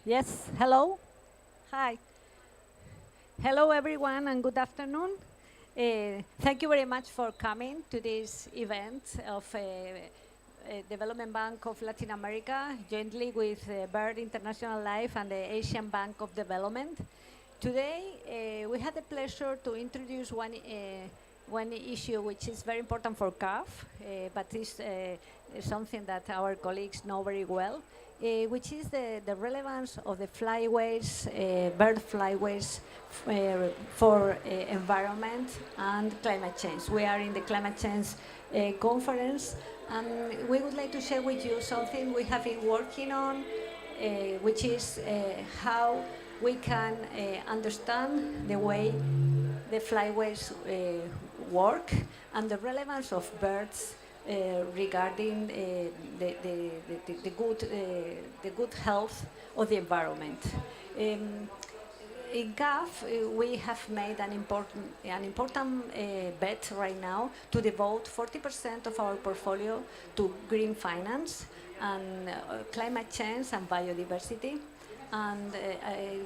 Yes, hello. Hi. Hello, everyone, and good afternoon. Thank you very much for coming to this event of Development Bank of Latin America, jointly with BIRD International Life and the Asian Bank of Development. Today, we had the pleasure to introduce one issue which is very important for CAF, but is something that our colleagues know very well, which is the relevance of the flyways, bird flyways for environment and climate change. We are in the climate change conference, and we would like to share with you something we have been working on, which is how we can understand the way the flyways work and the relevance of birds regarding the good health of the environment. Um, in CAF, we have made an important bet right now to devote 40% of our portfolio to green finance and climate change and biodiversity. And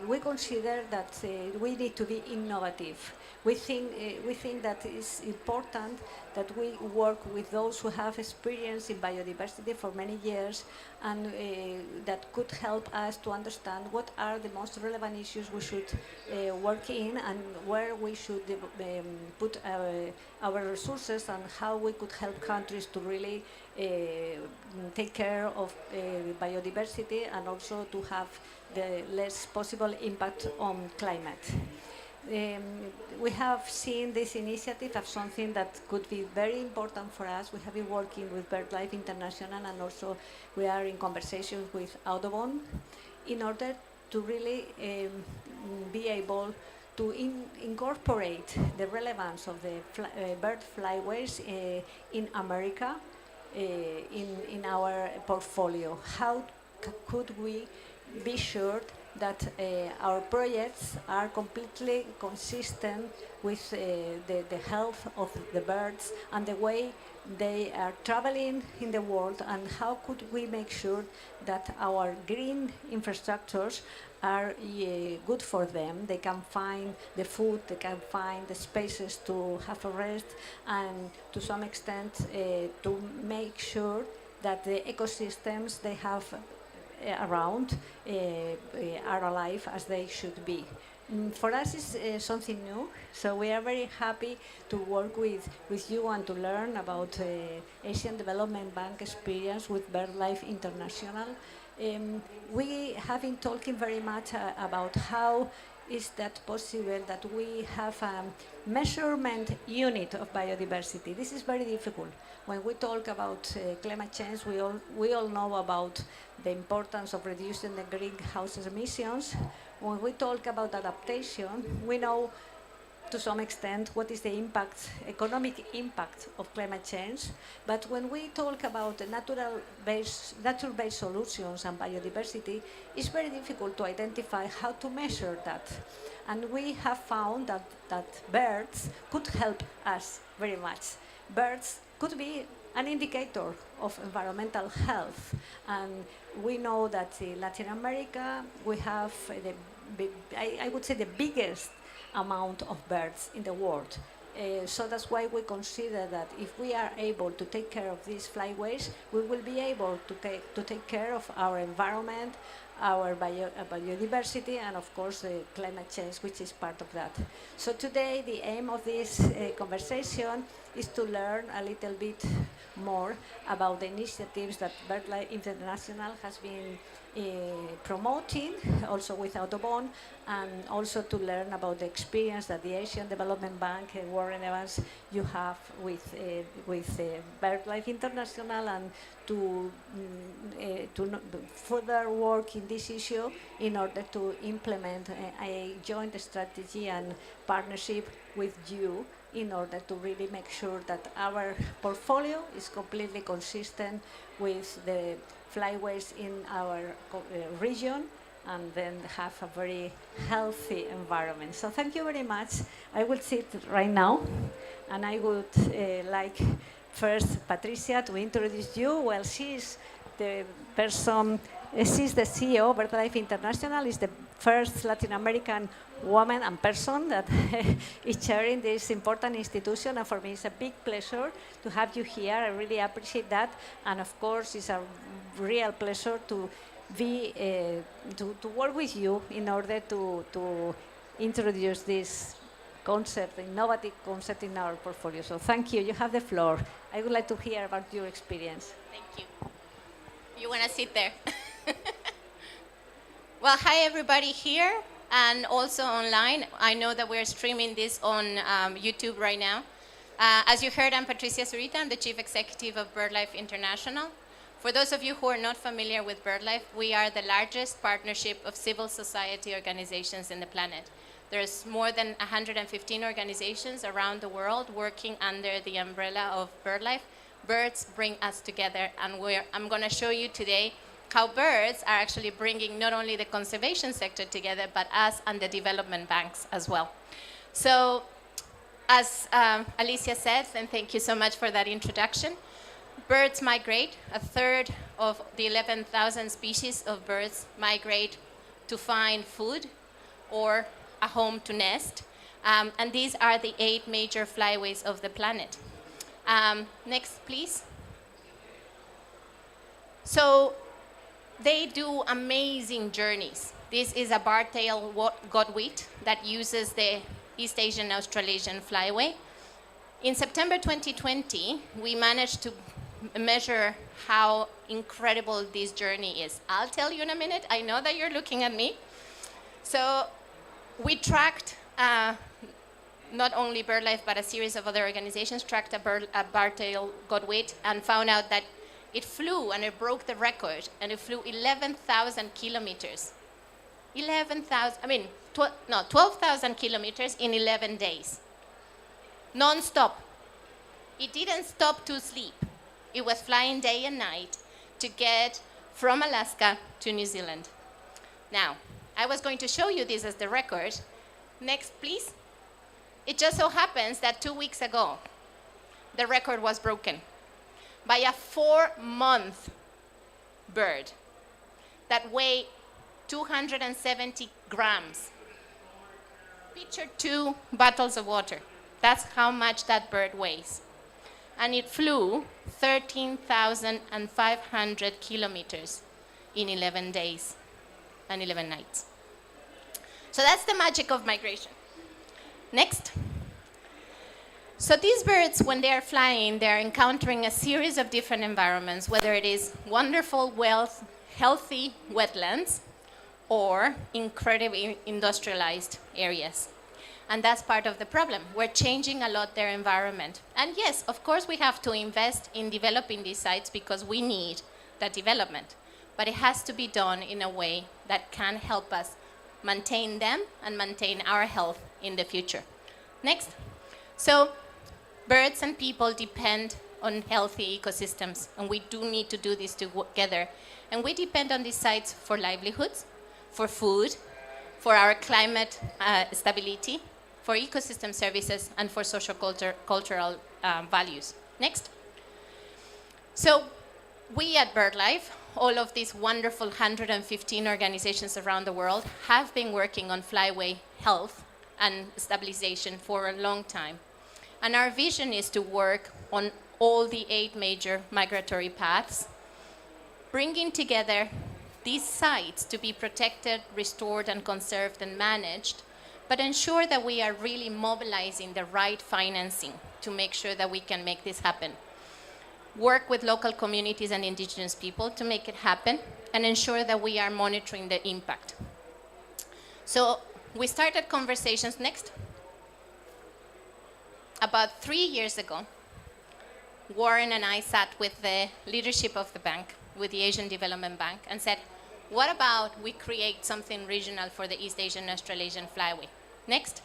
we consider that we need to be innovative. We think that it's important that we work with those who have experience in biodiversity for many years, and that could help us to understand what are the most relevant issues we should work in, and where we should put our resources, and how we could help countries to really take care of biodiversity, and also to have the less possible impact on climate. Um, we have seen this initiative as something that could be very important for us. We have been working with BirdLife International, and also we are in conversations with Audubon in order to really be able to incorporate the relevance of the bird flyways in America in our portfolio. How could we be sure that our projects are completely consistent with the health of the birds and the way they are traveling in the world, and how could we make sure that our green infrastructures are good for them. They can find the food, they can find the spaces to have a rest, and to some extent to make sure that the ecosystems they have around are alive as they should be. For us, it's something new, so we are very happy to work with you and to learn about Asian Development Bank experience with BirdLife International. We have been talking very much about how is that possible that we have a measurement unit of biodiversity. This is very difficult. When we talk about climate change, we all know about the importance of reducing the greenhouse emissions. When we talk about adaptation, we know to some extent what is the economic impact of climate change. But when we talk about the nature-based solutions and biodiversity, it's very difficult to identify how to measure that. And we have found that birds could help us very much. Birds could be an indicator of environmental health. And we know that in Latin America, we have I would say the biggest amount of birds in the world. So that's why we consider that if we are able to take care of these flyways, we will be able to take care of our environment, our biodiversity, and of course climate change, which is part of that. So today the aim of this conversation is to learn a little bit more about the initiatives that BirdLife International has been promoting, also with Audubon, and also to learn about the experience that the Asian Development Bank, Warren Evans, you have with BirdLife International, and to further work in this issue in order to implement a joint strategy and partnership with you in order to really make sure that our portfolio is completely consistent with the flyways in our region, and then have a very healthy environment. So thank you very much. I will sit right now, and I would like first Patricia to introduce you. Well, she is the person She's the CEO of BirdLife International. Is the first Latin American woman and person that is chairing this important institution. And for me, it's a big pleasure to have you here. I really appreciate that. And of course, it's a real pleasure to be to work with you in order to introduce this concept, innovative concept in our portfolio. So thank you. You have the floor. I would like to hear about your experience. Thank you. You want to sit there? Well, hi everybody here and also online. I know that we're streaming this on YouTube right now. As you heard, I'm Patricia Zurita. I'm the Chief Executive of BirdLife International. For those of you who are not familiar with BirdLife, we are the largest partnership of civil society organizations in the planet. There's more than 115 organizations around the world working under the umbrella of BirdLife. Birds bring us together, and I'm going to show you today how birds are actually bringing not only the conservation sector together, but us and the development banks as well. So, as Alicia said, and thank you so much for that introduction, birds migrate. A third of the 11,000 species of birds migrate to find food or a home to nest. And these are the 8 major flyways of the planet. Next, please. So they do amazing journeys. This is a bar-tailed godwit that uses the East Asian Australasian flyway. In September 2020, we managed to measure how incredible this journey is. I'll tell you in a minute. I know that you're looking at me. So we tracked not only BirdLife, but a series of other organizations tracked a bar-tailed godwit and found out that it flew and it broke the record, and it flew 11,000 kilometers. 12,000 kilometers in 11 days. Non-stop. It didn't stop to sleep. It was flying day and night to get from Alaska to New Zealand. Now, I was going to show you this as the record. Next, please. It just so happens that 2 weeks ago, the record was broken by a 4-month bird that weighed 270 grams. Picture 2 bottles of water. That's how much that bird weighs. And it flew 13,500 kilometers in 11 days and 11 nights. So that's the magic of migration. Next. So these birds, when they are flying, they're encountering a series of different environments, whether it is wonderful, healthy wetlands or incredibly industrialized areas. And that's part of the problem. We're changing a lot their environment. And yes, of course, we have to invest in developing these sites because we need that development. But it has to be done in a way that can help us maintain them and maintain our health in the future. Next. So birds and people depend on healthy ecosystems, and we do need to do this together. And we depend on these sites for livelihoods, for food, for our climate stability, for ecosystem services, and for social cultural values. Next. So we at BirdLife, all of these wonderful 115 organizations around the world, have been working on flyway health and stabilization for a long time. And our vision is to work on all the 8 major migratory paths, bringing together these sites to be protected, restored, and conserved and managed, but ensure that we are really mobilizing the right financing to make sure that we can make this happen. Work with local communities and indigenous people to make it happen, and ensure that we are monitoring the impact. So we started conversations. Next. About 3 years ago, Warren and I sat with the leadership of the bank, with the Asian Development Bank, and said, what about we create something regional for the East Asian Australasian Flyway? Next.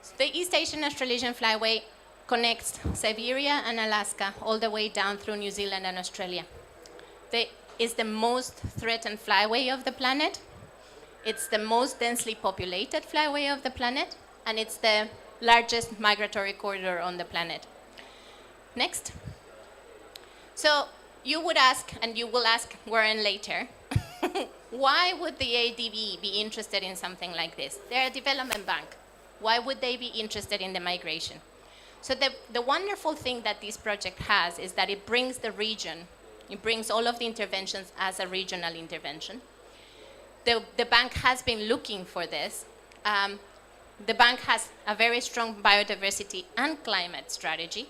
So the East Asian Australasian Flyway connects Siberia and Alaska all the way down through New Zealand and Australia. It's the most threatened flyway of the planet. It's the most densely populated flyway of the planet, and it's the largest migratory corridor on the planet. Next. So you would ask, and you will ask Warren later, why would the ADB be interested in something like this? They're a development bank. Why would they be interested in the migration? So the wonderful thing that this project has is that it brings the region, it brings all of the interventions as a regional intervention. The bank has been looking for this. The bank has a very strong biodiversity and climate strategy,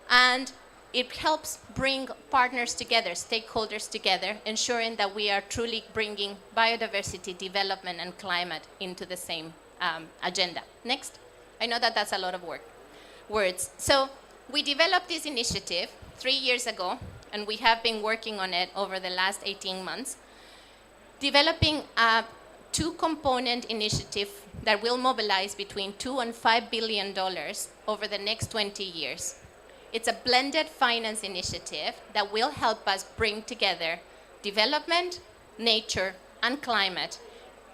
and it helps bring partners together, stakeholders together, ensuring that we are truly bringing biodiversity, development, and climate into the same agenda. Next. I know that that's a lot of words. So we developed this initiative 3 years ago, and we have been working on it over the last 18 months, developing a two-component initiative that will mobilize between $2 and $5 billion over the next 20 years. It's a blended finance initiative that will help us bring together development, nature, and climate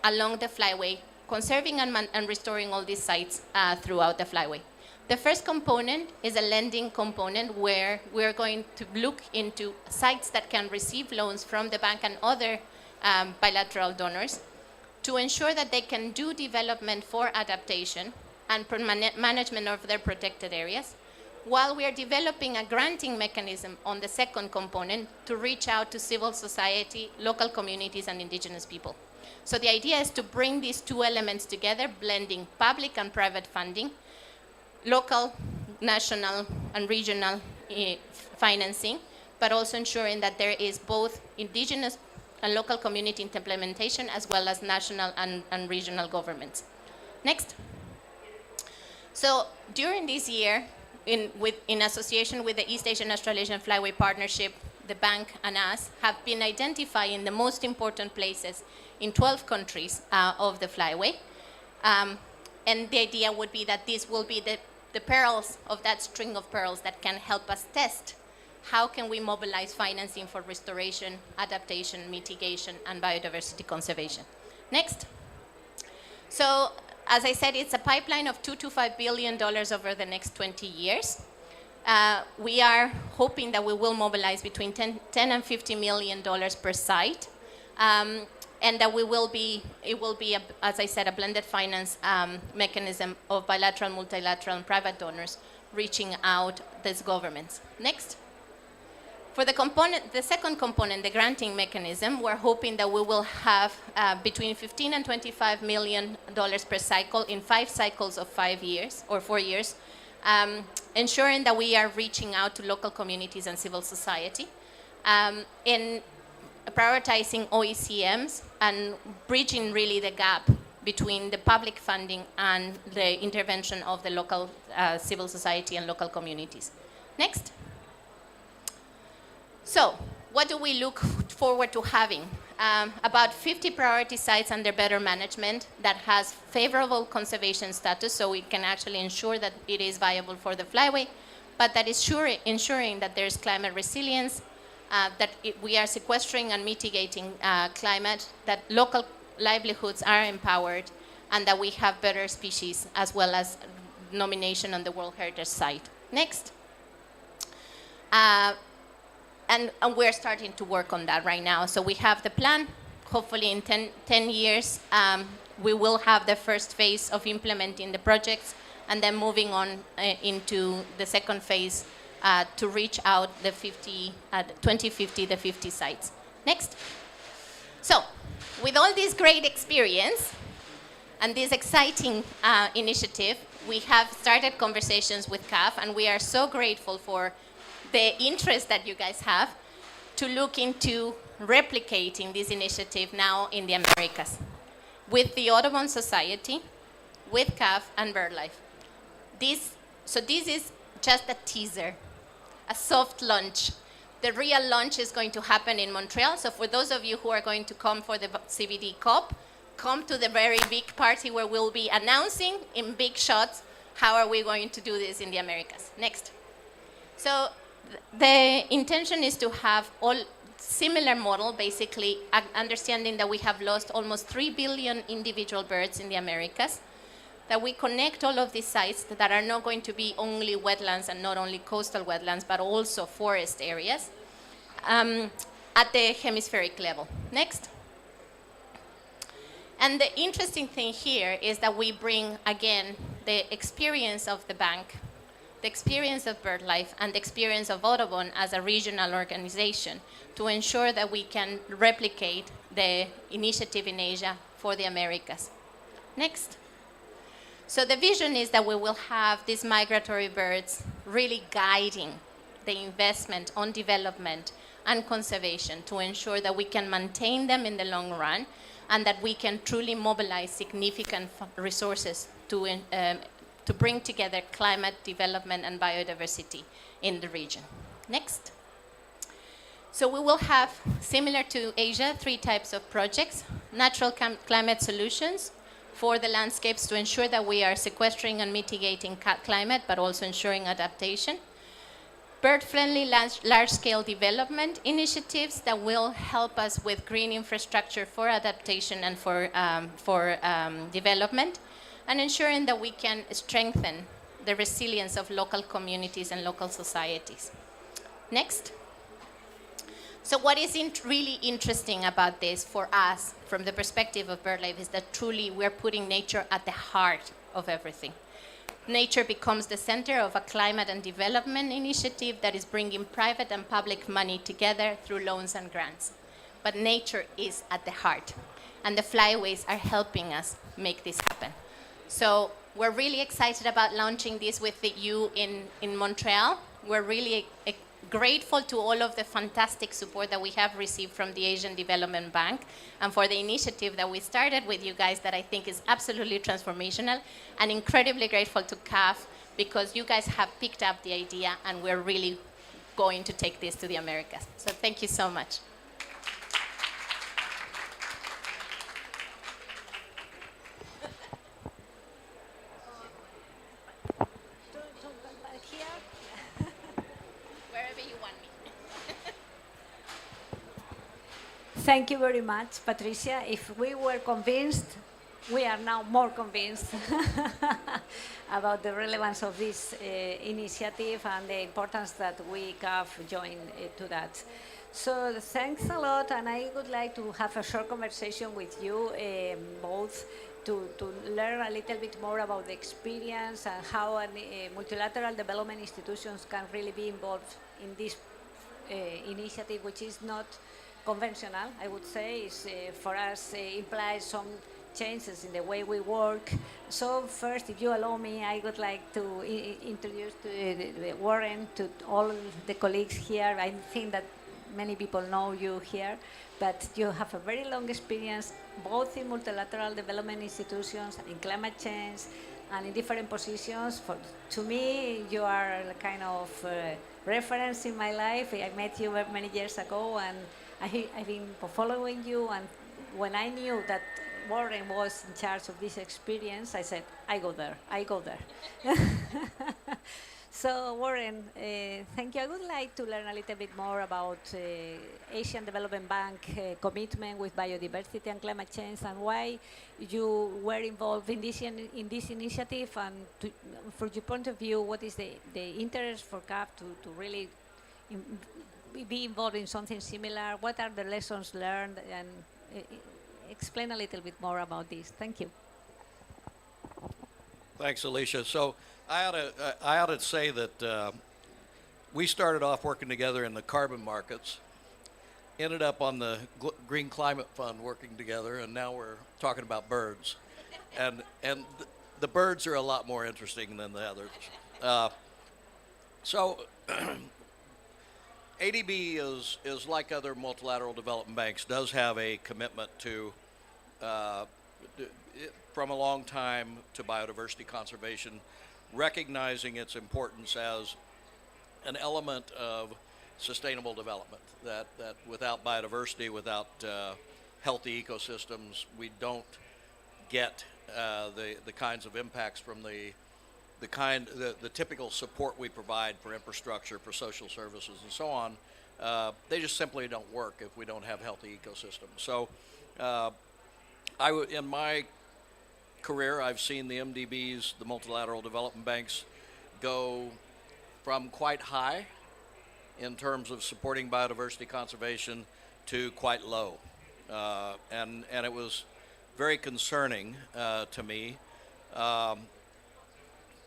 along the Flyway, conserving and restoring all these sites throughout the Flyway. The first component is a lending component where we're going to look into sites that can receive loans from the bank and other bilateral donors to ensure that they can do development for adaptation and management of their protected areas, while we are developing a granting mechanism on the second component to reach out to civil society, local communities, and indigenous people. So the idea is to bring these two elements together, blending public and private funding, local, national, and regional financing, but also ensuring that there is both indigenous and local community implementation as well as national and regional governments. Next. So during this year, in association with the East Asian Australasian Flyway Partnership, the bank and us have been identifying the most important places in 12 countries of the Flyway. And the idea would be that this will be the pearls of that string of pearls that can help us test how can we mobilize financing for restoration, adaptation, mitigation, and biodiversity conservation. Next. So, as I said, it's a pipeline of $2 to $5 billion over the next 20 years. We are hoping that we will mobilize between $10 and $50 million per site, and that it will be, as I said, a blended finance mechanism of bilateral, multilateral, and private donors reaching out these governments. Next. For the second component, the granting mechanism, we're hoping that we will have between $15 and $25 million per cycle in 5 cycles of 5 years or 4 years, ensuring that we are reaching out to local communities and civil society, in prioritizing OECMs and bridging really the gap between the public funding and the intervention of the local civil society and local communities. Next. So, what do we look forward to having? About 50 priority sites under better management that has favorable conservation status, so we can actually ensure that it is viable for the Flyway, but that is ensuring that there's climate resilience, that we are sequestering and mitigating climate, that local livelihoods are empowered, and that we have better species as well as nomination on the World Heritage Site. Next. And we're starting to work on that right now. So we have the plan. Hopefully in 10 years, we will have the first phase of implementing the projects and then moving on into the second phase to reach out the 2050, the 50 sites. Next. So with all this great experience and this exciting initiative, we have started conversations with CAF, and we are so grateful for the interest that you guys have to look into replicating this initiative now in the Americas with the Audubon Society, with CAF and BirdLife. So this is just a teaser, a soft launch. The real launch is going to happen in Montreal. So for those of you who are going to come for the CBD COP, come to the very big party where we'll be announcing in big shots how are we going to do this in the Americas. Next. So the intention is to have all similar model, basically understanding that we have lost almost 3 billion individual birds in the Americas, that we connect all of these sites that are not going to be only wetlands and not only coastal wetlands, but also forest areas, at the hemispheric level. Next. And the interesting thing here is that we bring, again, the experience of the bank, the experience of BirdLife, and the experience of Audubon as a regional organization to ensure that we can replicate the initiative in Asia for the Americas. Next. So the vision is that we will have these migratory birds really guiding the investment on development and conservation to ensure that we can maintain them in the long run and that we can truly mobilize significant resources to bring together climate development and biodiversity in the region. Next. So we will have, similar to Asia, 3 types of projects: natural climate solutions for the landscapes to ensure that we are sequestering and mitigating climate, but also ensuring adaptation. Bird-friendly large-scale development initiatives that will help us with green infrastructure for adaptation and for development, and ensuring that we can strengthen the resilience of local communities and local societies. Next. So what is really interesting about this for us, from the perspective of BirdLife, is that truly we're putting nature at the heart of everything. Nature becomes the center of a climate and development initiative that is bringing private and public money together through loans and grants. But nature is at the heart, and the Flyways are helping us make this happen. So we're really excited about launching this with you in Montreal. We're really grateful to all of the fantastic support that we have received from the Asian Development Bank and for the initiative that we started with you guys that I think is absolutely transformational, and incredibly grateful to CAF because you guys have picked up the idea and we're really going to take this to the Americas. So thank you so much. Wherever you want me. Thank you very much, Patricia. If we were convinced, we are now more convinced about the relevance of this initiative and the importance that we have joined to that. So thanks a lot, and I would like to have a short conversation with you both to learn a little bit more about the experience and how multilateral development institutions can really be involved in this initiative, which is not conventional, I would say. Is, for us, implies some changes in the way we work. So first, if you allow me, I would like to introduce to Warren, to all the colleagues here. I think that many people know you here, but you have a very long experience both in multilateral development institutions, in climate change, and in different positions. To me, you are a kind of reference in my life. I met you many years ago, and I've been following you, and when I knew that Warren was in charge of this experience, I said, I go there. So Warren, thank you. I would like to learn a little bit more about Asian Development Bank commitment with biodiversity and climate change, and why you were involved in this initiative, and from your point of view, what is the interest for CAF to really be involved in something similar? What are the lessons learned? And explain a little bit more about this. Thank you. Thanks, Alicia. So I ought to say that we started off working together in the carbon markets, ended up on the Green Climate Fund working together, and now we're talking about birds. And the birds are a lot more interesting than the others. So ADB is like other multilateral development banks, does have a commitment to from a long time to biodiversity conservation, recognizing its importance as an element of sustainable development, that without biodiversity, without healthy ecosystems, we don't get the kinds of impacts from the typical support we provide for infrastructure, for social services, and so on. They just simply don't work if we don't have healthy ecosystems. So in my career, I've seen the MDBs, the multilateral development banks, go from quite high in terms of supporting biodiversity conservation to quite low. And it was very concerning to me.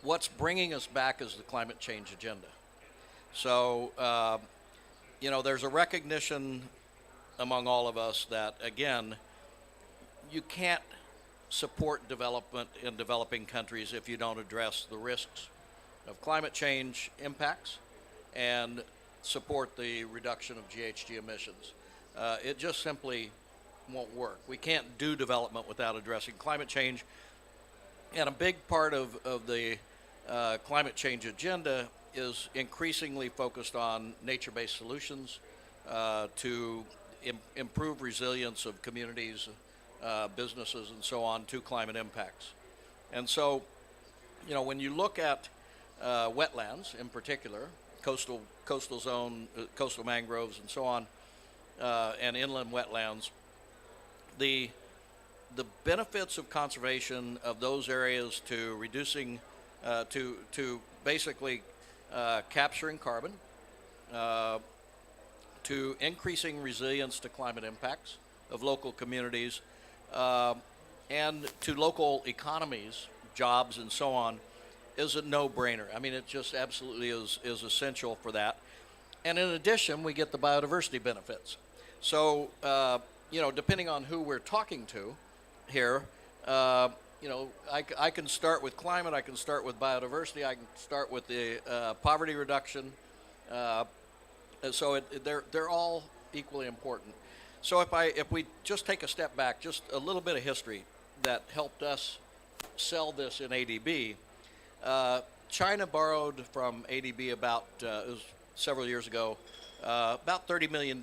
What's bringing us back is the climate change agenda. So, there's a recognition among all of us that, again, you can't support development in developing countries if you don't address the risks of climate change impacts and support the reduction of GHG emissions. It just simply won't work. We can't do development without addressing climate change. And a big part of the climate change agenda is increasingly focused on nature-based solutions to improve resilience of communities, businesses, and so on to climate impacts. And so, when you look at wetlands in particular, coastal zone, coastal mangroves, and so on, and inland wetlands, the benefits of conservation of those areas to reducing, to basically capturing carbon, to increasing resilience to climate impacts of local communities, and to local economies, jobs, and so on, is a no-brainer. I mean, it just absolutely is essential for that. And in addition, we get the biodiversity benefits. So, depending on who we're talking to here, I can start with climate, I can start with biodiversity, I can start with the poverty reduction. So they're all equally important. So if we just take a step back, just a little bit of history that helped us sell this in ADB. China borrowed from ADB about, it was several years ago, about $30 million.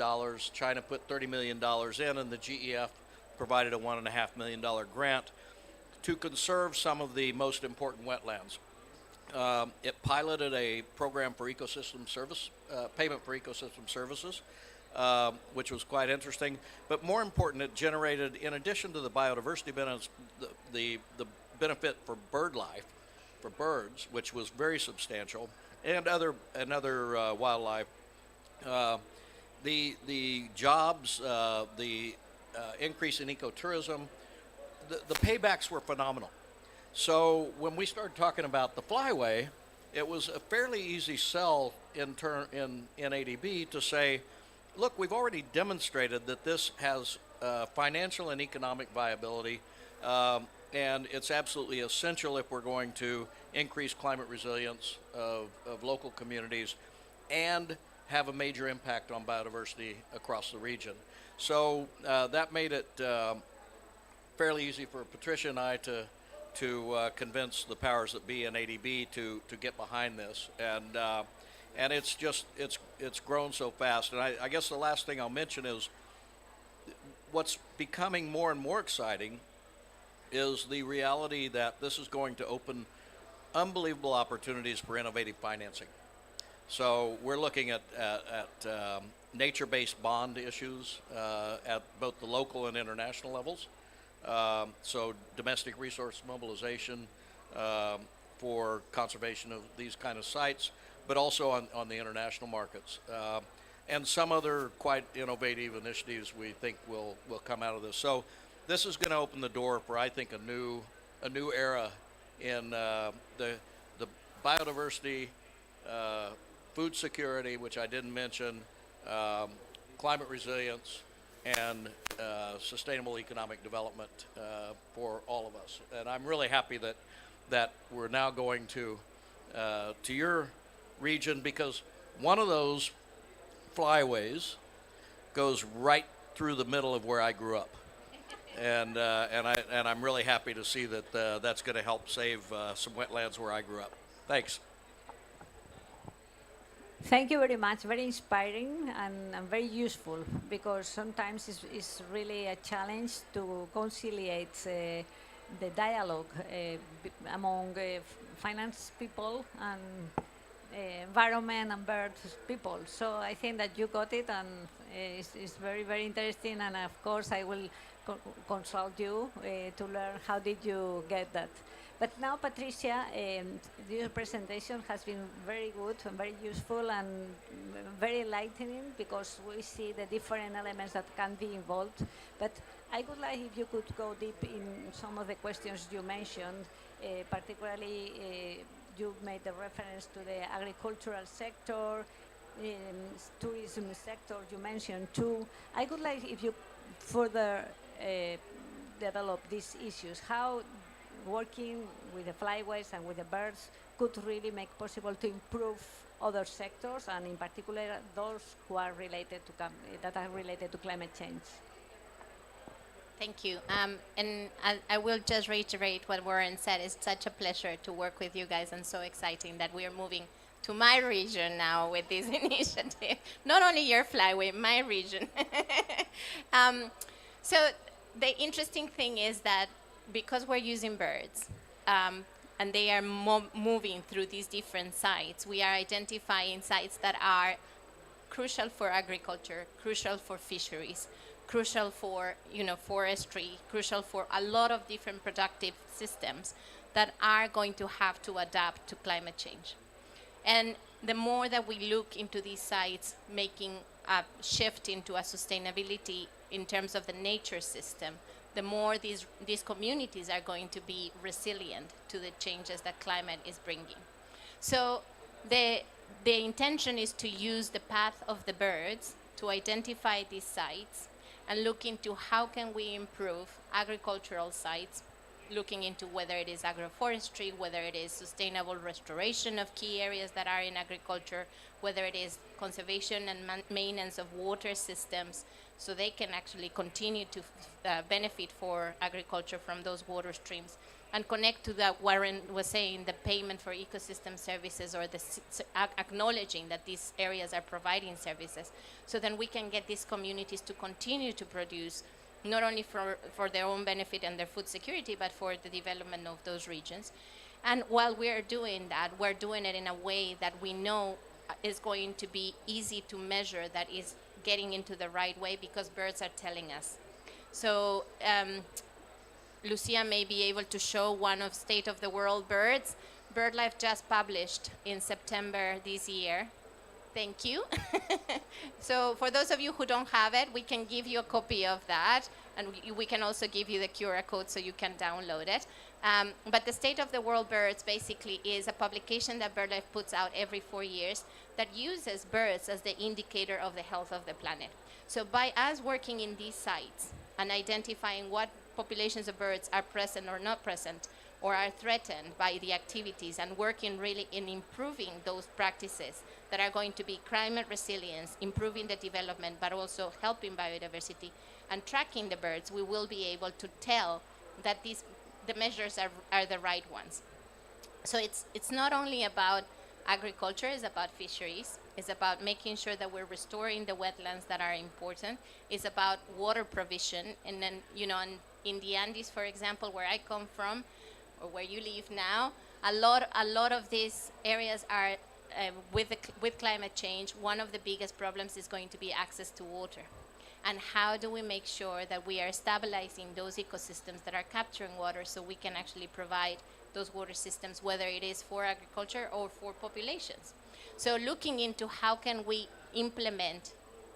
China put $30 million in, and the GEF provided a $1.5 million grant to conserve some of the most important wetlands. It piloted a program for ecosystem service, payment for ecosystem services, which was quite interesting. But more important, it generated, in addition to the biodiversity benefits, the benefit for bird life, for birds, which was very substantial, and other wildlife. The jobs, the increase in ecotourism, the paybacks were phenomenal. So when we started talking about the Flyway, it was a fairly easy sell in ADB to say, look, we've already demonstrated that this has financial and economic viability, and it's absolutely essential if we're going to increase climate resilience of local communities and have a major impact on biodiversity across the region. So that made it fairly easy for Patricia and I to convince the powers that be in ADB to get behind this, and it's grown so fast. And I guess the last thing I'll mention is what's becoming more and more exciting is the reality that this is going to open unbelievable opportunities for innovative financing. So we're looking at nature-based bond issues at both the local and international levels. So domestic resource mobilization for conservation of these kind of sites, but also on the international markets. And some other quite innovative initiatives we think will come out of this. So this is going to open the door for, I think, a new era in the biodiversity, food security, which I didn't mention, climate resilience, and sustainable economic development for all of us. And I'm really happy that we're now going to your region, because one of those flyways goes right through the middle of where I grew up. And I'm really happy to see that that's going to help save some wetlands where I grew up. Thanks. Thank you very much. Very inspiring and very useful, because sometimes it's really a challenge to conciliate the dialogue among finance people and environment and birds people. So I think that you got it, and It's very, very interesting, and of course I will consult you to learn how did you get that. But now, Patricia, your presentation has been very good and very useful and very enlightening, because we see the different elements that can be involved. But I would like if you could go deep in some of the questions you mentioned, particularly you made the reference to the agricultural sector, tourism sector you mentioned too. I would like if you further develop these issues, how working with the flyways and with the birds could really make possible to improve other sectors, and in particular those who are related to that are related to climate change. Thank you. And I will just reiterate what Warren said. It's such a pleasure to work with you guys, and so exciting that we are moving to my region now with this initiative. Not only your flyway, my region. So the interesting thing is that because we're using birds, and they are moving through these different sites, we are identifying sites that are crucial for agriculture, crucial for fisheries, crucial for forestry, crucial for a lot of different productive systems that are going to have to adapt to climate change. And the more that we look into these sites, making a shift into a sustainability in terms of the nature system, the more these communities are going to be resilient to the changes that climate is bringing. So the intention is to use the path of the birds to identify these sites and look into how can we improve agricultural sites, looking into whether it is agroforestry, whether it is sustainable restoration of key areas that are in agriculture, whether it is conservation and maintenance of water systems, so they can actually continue to benefit for agriculture from those water streams, and connect to that Warren was saying, the payment for ecosystem services, or the acknowledging that these areas are providing services, so then we can get these communities to continue to produce, not only for their own benefit and their food security, but for the development of those regions. And while we're doing that, we're doing it in a way that we know is going to be easy to measure, that is getting into the right way, because birds are telling us. So Lucia may be able to show one of State of the World birds. BirdLife just published in September this year. Thank you. So for those of you who don't have it, we can give you a copy of that, and we can also give you the QR code so you can download it. But the State of the World Birds basically is a publication that BirdLife puts out every 4 years that uses birds as the indicator of the health of the planet. So by us working in these sites and identifying what populations of birds are present or not present, or are threatened by the activities, and working really in improving those practices that are going to be climate resilience, improving the development, but also helping biodiversity, and tracking the birds, we will be able to tell that the measures are the right ones. So it's not only about agriculture, it's about fisheries, it's about making sure that we're restoring the wetlands that are important, it's about water provision, and then, in the Andes, for example, where I come from, or where you live now, a lot of these areas are, with climate change, one of the biggest problems is going to be access to water. And how do we make sure that we are stabilizing those ecosystems that are capturing water, so we can actually provide those water systems, whether it is for agriculture or for populations. So looking into how can we implement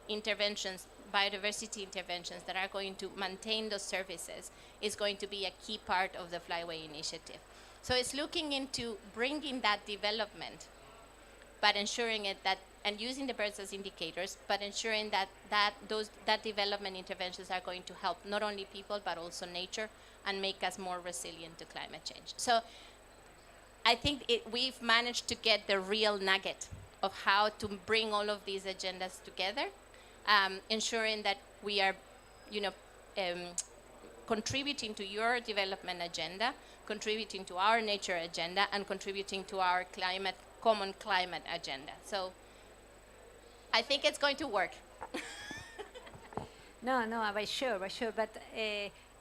interventions, biodiversity interventions that are going to maintain those services, is going to be a key part of the Flyway initiative. So it's looking into bringing that development, but ensuring it that, and using the birds as indicators, but ensuring that development interventions are going to help not only people, but also nature, and make us more resilient to climate change. So I think we've managed to get the real nugget of how to bring all of these agendas together, ensuring that we are, contributing to your development agenda, contributing to our nature agenda, and contributing to our common climate agenda. So I think it's going to work. No, by sure. But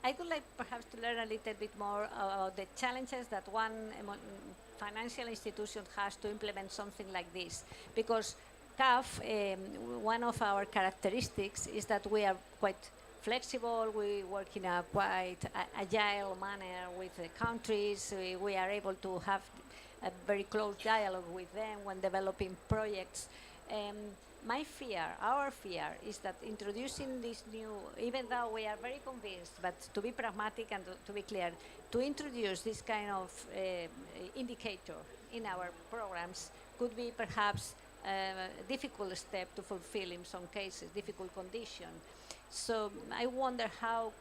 I would like perhaps to learn a little bit more about the challenges that one financial institution has to implement something like this. Because CAF, one of our characteristics is that we are quite flexible. We work in a quite agile manner with the countries. We are able to have a very close dialogue with them when developing projects. My fear, our fear, is that introducing this new, even though we are very convinced, but to be pragmatic and to be clear, to introduce this kind of indicator in our programs could be perhaps a difficult step to fulfill in some cases, difficult condition. So I wonder how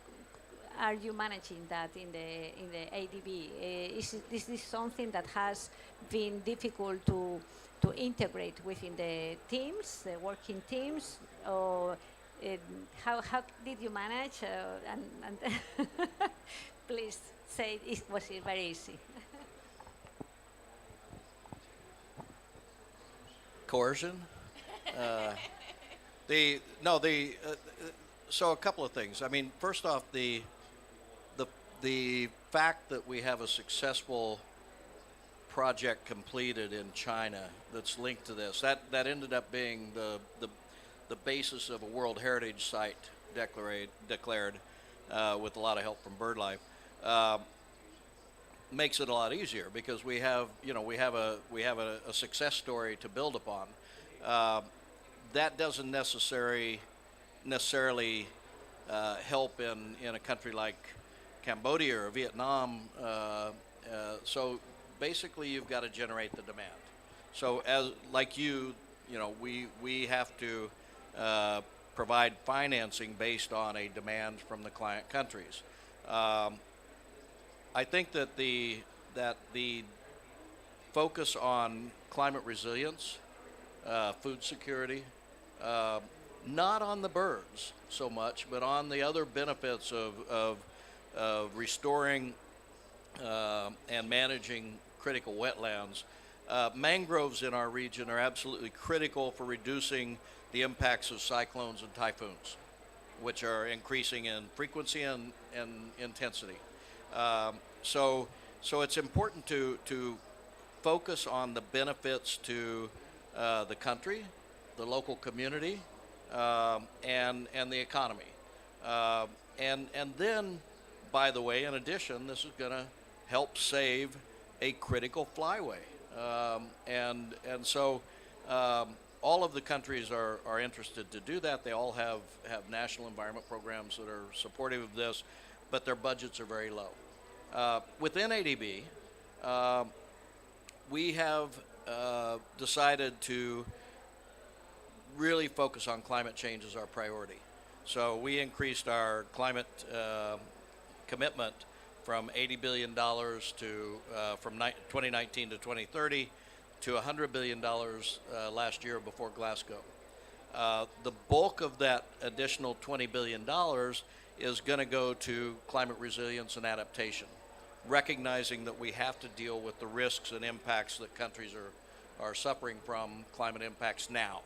are you managing that in the ADB? Is this something that has been difficult to integrate within the teams, the working teams, or how did you manage? And please say, was it very easy? Coercion. So a couple of things. I mean, first off, the fact that we have a successful project completed in China that's linked to this, that ended up being the basis of a World Heritage Site declared with a lot of help from BirdLife. Makes it a lot easier because we have a success story to build upon. That doesn't necessarily help in a country like Cambodia or Vietnam. So basically, you've got to generate the demand. So we have to provide financing based on a demand from the client countries. I think that the focus on climate resilience, food security, not on the birds so much, but on the other benefits of restoring and managing critical wetlands. Mangroves in our region are absolutely critical for reducing the impacts of cyclones and typhoons, which are increasing in frequency and intensity. So it's important to focus on the benefits to the country, the local community, and the economy. And then, by the way, in addition, this is going to help save a critical flyway. And so all of the countries are interested to do that. They all have national environment programs that are supportive of this, but their budgets are very low. Within ADB, we have decided to really focus on climate change as our priority. So we increased our climate commitment from $80 billion from 2019 to 2030 to $100 billion last year before Glasgow. The bulk of that additional $20 billion is going to go to climate resilience and adaptation, recognizing that we have to deal with the risks and impacts that countries are suffering from climate impacts now.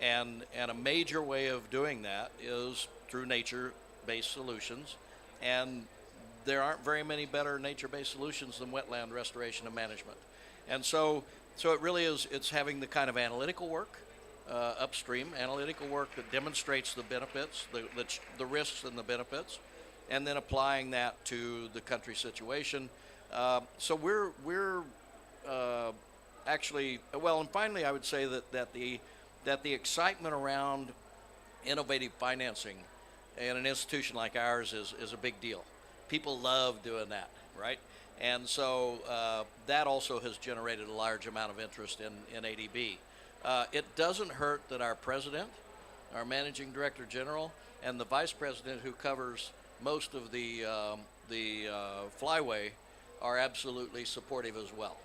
And a major way of doing that is through nature-based solutions, and there aren't very many better nature-based solutions than wetland restoration and management. And so it really is, it's having the kind of analytical work, upstream analytical work that demonstrates the benefits, the risks and the benefits, and then applying that to the country situation. So we're actually, well, and finally I would say that the excitement around innovative financing in an institution like ours is a big deal. People love doing that, right? And so that also has generated a large amount of interest in ADB. It doesn't hurt that our president, our managing director general, and the vice president who covers most of the flyway are absolutely supportive as well.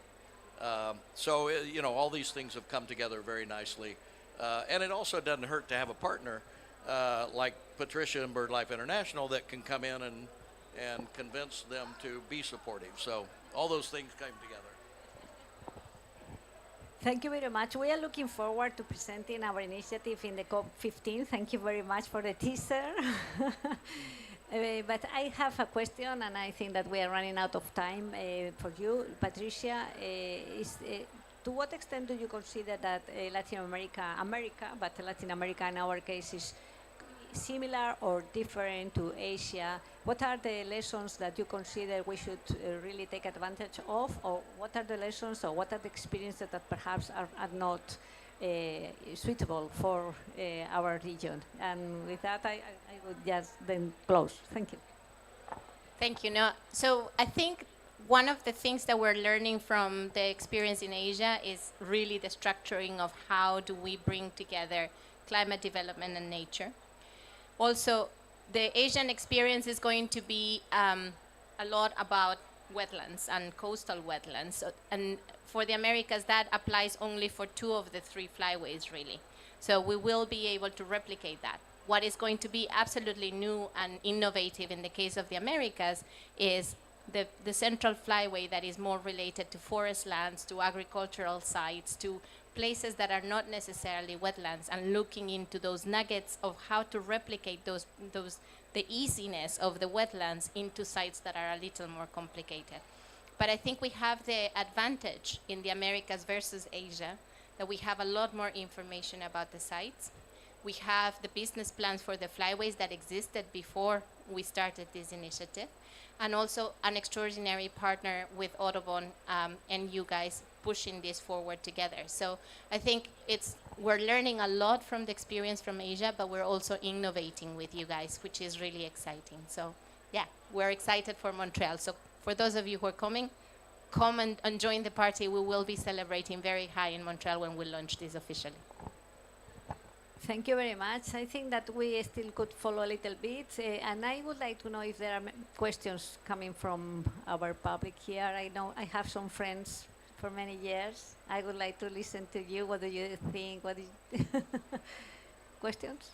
So all these things have come together very nicely. And it also doesn't hurt to have a partner like Patricia and BirdLife International that can come in and convince them to be supportive. So all those things came together. Thank you very much. We are looking forward to presenting our initiative in the COP15. Thank you very much for the teaser. But I have a question, and I think that we are running out of time for you, Patricia. to what extent do you consider that Latin America, but Latin America in our case is similar or different to Asia? What are the lessons that you consider we should really take advantage of, or what are the lessons or what are the experiences that perhaps are not suitable for our region? And with that, I would just then close. Thank you. Thank you. No, so I think one of the things that we're learning from the experience in Asia is really the structuring of how do we bring together climate development and nature. Also, the Asian experience is going to be a lot about wetlands and coastal wetlands. So, and for the Americas, that applies only for 2 of the 3 flyways, really. So we will be able to replicate that. What is going to be absolutely new and innovative in the case of the Americas is the central flyway that is more related to forest lands, to agricultural sites, to places that are not necessarily wetlands, and looking into those nuggets of how to replicate the easiness of the wetlands into sites that are a little more complicated. But I think we have the advantage in the Americas versus Asia that we have a lot more information about the sites. We have the business plans for the flyways that existed before we started this initiative, and also an extraordinary partner with Audubon and you guys pushing this forward together. So I think we're learning a lot from the experience from Asia, but we're also innovating with you guys, which is really exciting. So yeah, we're excited for Montreal. So for those of you who are coming, come and join the party. We will be celebrating very high in Montreal when we launch this officially. Thank you very much. I think that we still could follow a little bit, and I would like to know if there are questions coming from our public here. I know I have some friends for many years. I would like to listen to you. What do you think? What do you questions?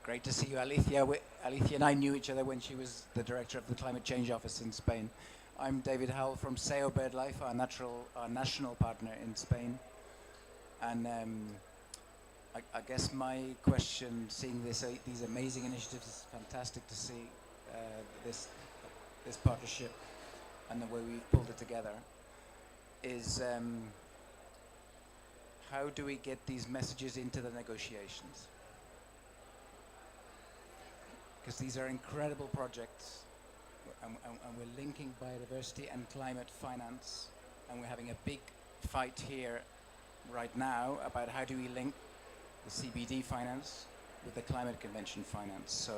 Great to see you, Alicia. Alicia and I knew each other when she was the director of the Climate Change Office in Spain. I'm David Howell from SEO BirdLife, our national partner in Spain. And I guess my question, seeing these amazing initiatives, is fantastic to see this partnership and the way we've pulled it together, is how do we get these messages into the negotiations? Because these are incredible projects, and we're linking biodiversity and climate finance, and we're having a big fight here right now about how do we link the CBD finance with the climate convention finance. So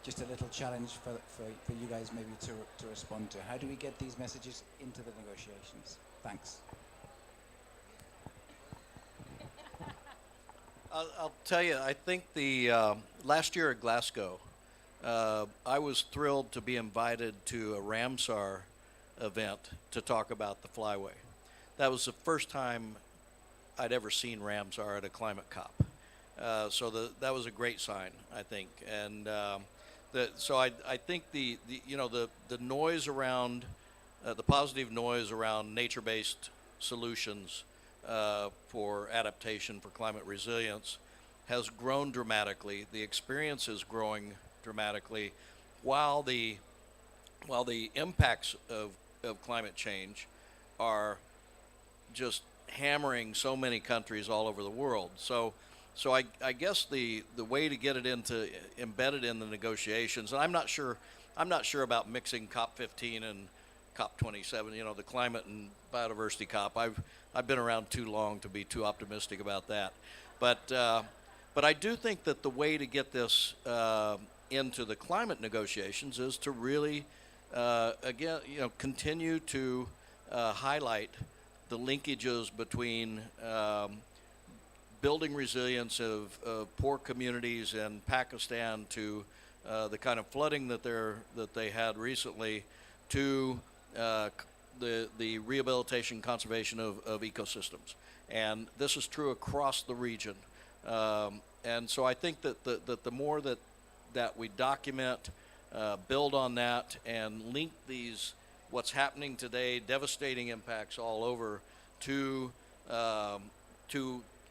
just a little challenge for you guys maybe to respond to. How do we get these messages into the negotiations? Thanks. I'll tell you, I think the last year at Glasgow, I was thrilled to be invited to a Ramsar event to talk about the Flyway. That was the first time I'd ever seen Ramsar at a climate COP. So that was a great sign, I think. And so I think the noise around, the positive noise around nature-based solutions for adaptation, for climate resilience, has grown dramatically. The experience is growing dramatically, while the impacts of climate change are just hammering so many countries all over the world. So I guess the way to get it embedded in the negotiations, and I'm not sure about mixing COP15 and COP27, the climate and biodiversity COP. I've been around too long to be too optimistic about that. But I do think that the way to get this into the climate negotiations is to really, again, continue to highlight the linkages between building resilience of poor communities in Pakistan to the kind of flooding that they had recently, to the rehabilitation conservation of ecosystems. And this is true across the region. And so I think that the more that we document, build on that, and link these, what's happening today, devastating impacts all over, to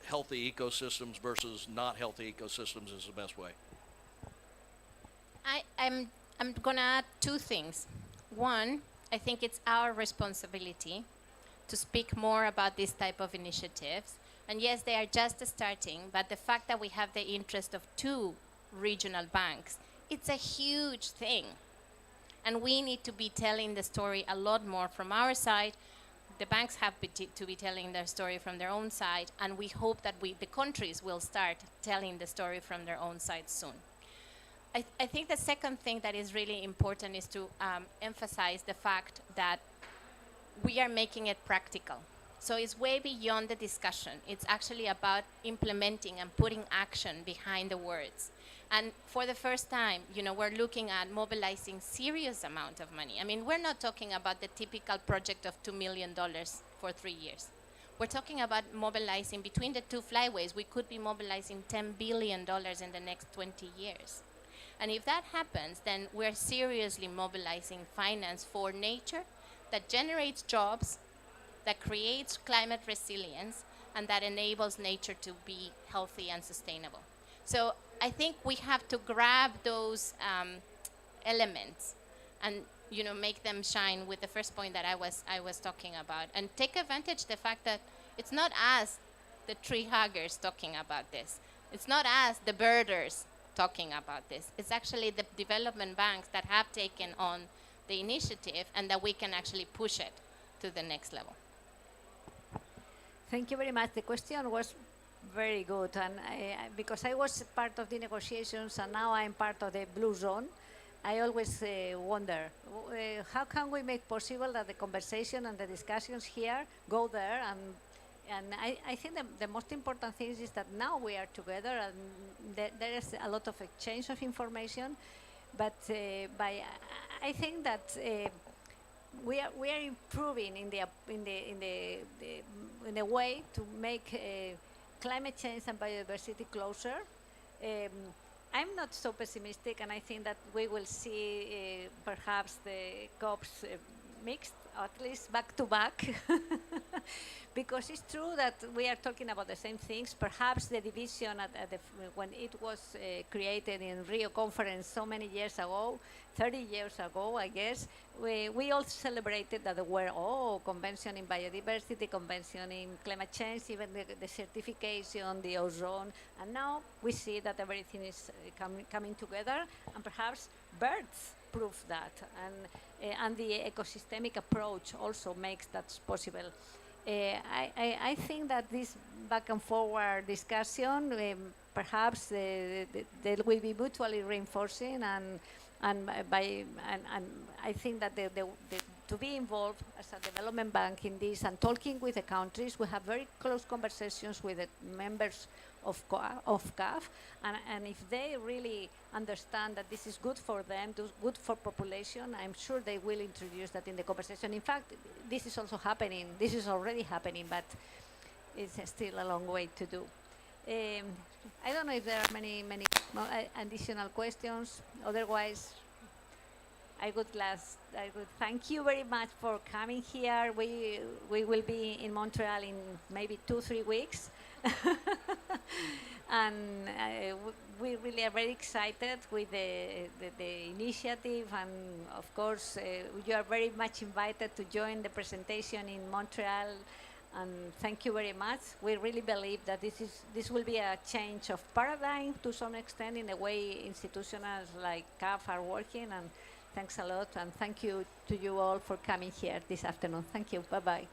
healthy ecosystems versus not healthy ecosystems, is the best way. I'm going to add two things. One, I think it's our responsibility to speak more about this type of initiatives. And yes, they are just starting, but the fact that we have the interest of two regional banks, it's a huge thing. And we need to be telling the story a lot more from our side. The banks have to be telling their story from their own side, and we hope that the countries will start telling the story from their own side soon. I think the second thing that is really important is to emphasize the fact that we are making it practical. So it's way beyond the discussion. It's actually about implementing and putting action behind the words. And for the first time, we're looking at mobilizing serious amount of money. I mean, we're not talking about the typical project of $2 million for 3 years. We're talking about mobilizing between the two flyways. We could be mobilizing $10 billion in the next 20 years. And if that happens, then we're seriously mobilizing finance for nature that generates jobs, that creates climate resilience, and that enables nature to be healthy and sustainable. So I think we have to grab those elements and make them shine with the first point that I was talking about, and take advantage the fact that it's not us, the tree huggers, talking about this. It's not us, the birders, talking about this. It's actually the development banks that have taken on the initiative, and that we can actually push it to the next level. Thank you very much. The question was very good, and because I was part of the negotiations and now I'm part of the blue zone, I always wonder, how can we make possible that the conversation and the discussions here go there, and I think the most important thing is that now we are together and there is a lot of exchange of information, but I think that we are improving in the way to make climate change and biodiversity closer. I'm not so pessimistic, and I think that we will see perhaps the COPs mixed, at least back to back, because it's true that we are talking about the same things. Perhaps the division when it was created in Rio Conference so many years ago, 30 years ago, I guess, we all celebrated that there were convention in biodiversity, convention in climate change, even the certification, the ozone, and now we see that everything is coming together, and perhaps birds prove that, and the ecosystemic approach also makes that possible. I think that this back and forward discussion perhaps they will be mutually reinforcing, and I think that to be involved as a development bank in this and talking with the countries, we have very close conversations with the members of CAF, and if they really understand that this is good for them, good for population, I'm sure they will introduce that in the conversation. In fact, this is also happening. This is already happening, but it's still a long way to do. I don't know if there are many additional questions. Otherwise, I would thank you very much for coming here. We will be in Montreal in maybe 2-3 weeks. And we really are very excited with the initiative, and of course you are very much invited to join the presentation in Montreal, and thank you very much. We really believe that this will be a change of paradigm to some extent in the way institutions like CAF are working, and thanks a lot, and thank you to you all for coming here this afternoon. Thank you. Bye-bye.